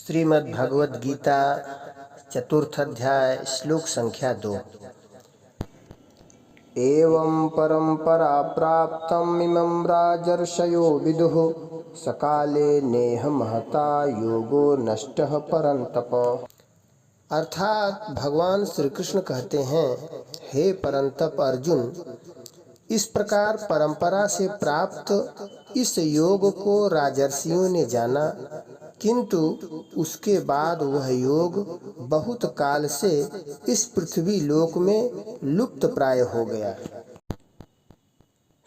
श्रीमद् भगवद गीता चतुर्थ अध्याय श्लोक संख्या 2। एवं परंपरा प्राप्तम् इमं राजर्षयो विदुः सकाले नेह महता योगो नष्टः परंतप। अर्थात भगवान श्री कृष्ण कहते हैं, हे परंतप अर्जुन, इस प्रकार परंपरा से प्राप्त इस योग को राजर्षियों ने जाना, किंतु उसके बाद वह योग बहुत काल से इस पृथ्वी लोक में लुप्त प्राय हो गया।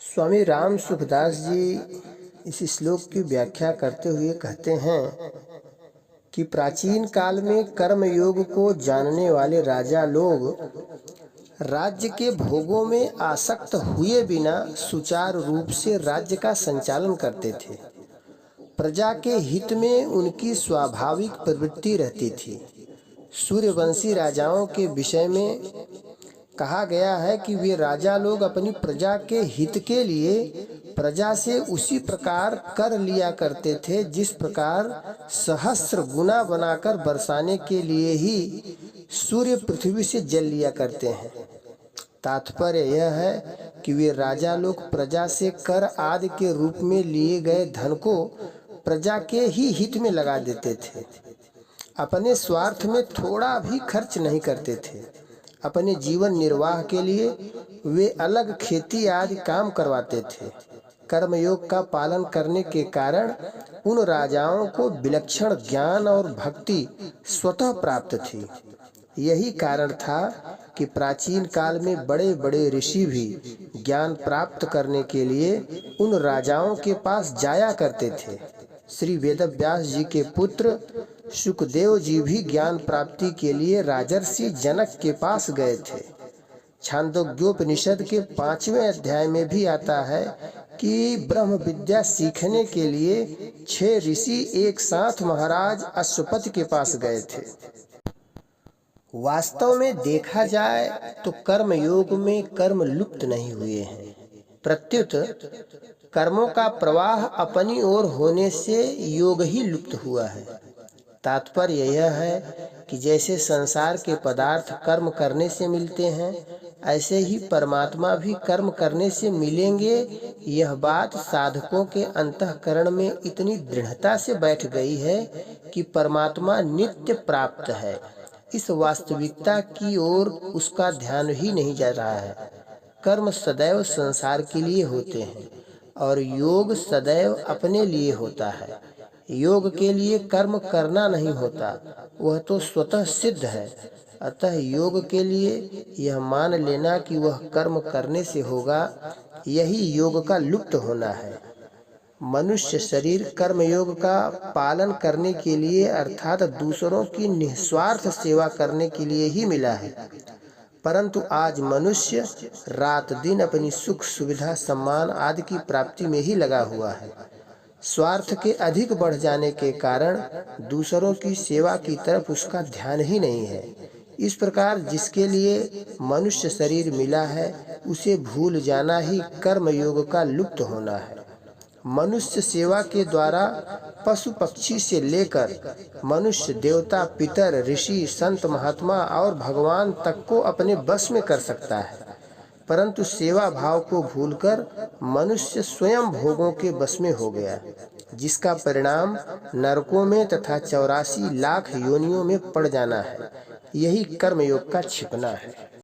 स्वामी राम सुखदास जी इस श्लोक की व्याख्या करते हुए कहते हैं कि प्राचीन काल में कर्म योग को जानने वाले राजा लोग राज्य के भोगों में आसक्त हुए बिना सुचारू रूप से राज्य का संचालन करते थे। प्रजा के हित में उनकी स्वाभाविक प्रवृत्ति रहती थी। सूर्यवंशी राजाओं के विषय में कहा गया है कि वे राजा लोग अपनी प्रजा के हित के लिए प्रजा से उसी प्रकार कर लिया करते थे जिस प्रकार सहस्र गुना बनाकर बरसाने के लिए ही सूर्य पृथ्वी से जल लिया करते हैं। तात्पर्य यह है कि वे राजा लोग प्रजा से कर आदि के रूप में लिए गए धन को प्रजा के ही हित में लगा देते थे। अपने स्वार्थ में थोड़ा भी खर्च नहीं करते थे। अपने जीवन निर्वाह के लिए वे अलग खेती आदि काम करवाते थे। कर्मयोग का पालन करने के कारण उन राजाओं को विलक्षण ज्ञान और भक्ति स्वतः प्राप्त थी। यही कारण था कि प्राचीन काल में बड़े बड़े ऋषि भी ज्ञान प्राप्त करने के लिए उन राजाओं के पास जाया करते थे। श्री वेदव्यास जी के पुत्र शुकदेव जी भी ज्ञान प्राप्ति के लिए राजर्षि जनक के पास गए थे। छांदोग्योपनिषद के 5वें अध्याय में भी आता है कि ब्रह्म विद्या सीखने के लिए 6 ऋषि एक साथ महाराज अश्वपति के पास गए थे। वास्तव में देखा जाए तो कर्म योग में कर्म लुप्त नहीं हुए हैं, प्रत्युत कर्मों का प्रवाह अपनी ओर होने से योग ही लुप्त हुआ है। तात्पर्य यह है कि जैसे संसार के पदार्थ कर्म करने से मिलते हैं, ऐसे ही परमात्मा भी कर्म करने से मिलेंगे। यह बात साधकों के अंतःकरण में इतनी दृढ़ता से बैठ गई है कि परमात्मा नित्य प्राप्त है। इस वास्तविकता की ओर उसका ध्यान ही नहीं जा रहा है। कर्म सदैव संसार के लिए होते हैं और योग सदैव अपने लिए होता है। योग के लिए कर्म करना नहीं होता, वह तो स्वतः सिद्ध है। अतः योग के लिए यह मान लेना कि वह कर्म करने से होगा, यही योग का लुप्त होना है। मनुष्य शरीर कर्म योग का पालन करने के लिए अर्थात दूसरों की निस्वार्थ सेवा करने के लिए ही मिला है, परंतु आज मनुष्य रात दिन अपनी सुख सुविधा सम्मान आदि की प्राप्ति में ही लगा हुआ है। स्वार्थ के अधिक बढ़ जाने के कारण दूसरों की सेवा की तरफ उसका ध्यान ही नहीं है। इस प्रकार जिसके लिए मनुष्य शरीर मिला है, उसे भूल जाना ही कर्म योग का लुप्त होना है। मनुष्य सेवा के द्वारा पशु पक्षी से लेकर मनुष्य देवता पितर ऋषि संत महात्मा और भगवान तक को अपने बस में कर सकता है, परंतु सेवा भाव को भूलकर मनुष्य स्वयं भोगों के बस में हो गया, जिसका परिणाम नरकों में तथा 84 लाख योनियों में पड़ जाना है। यही कर्मयोग का छिपना है।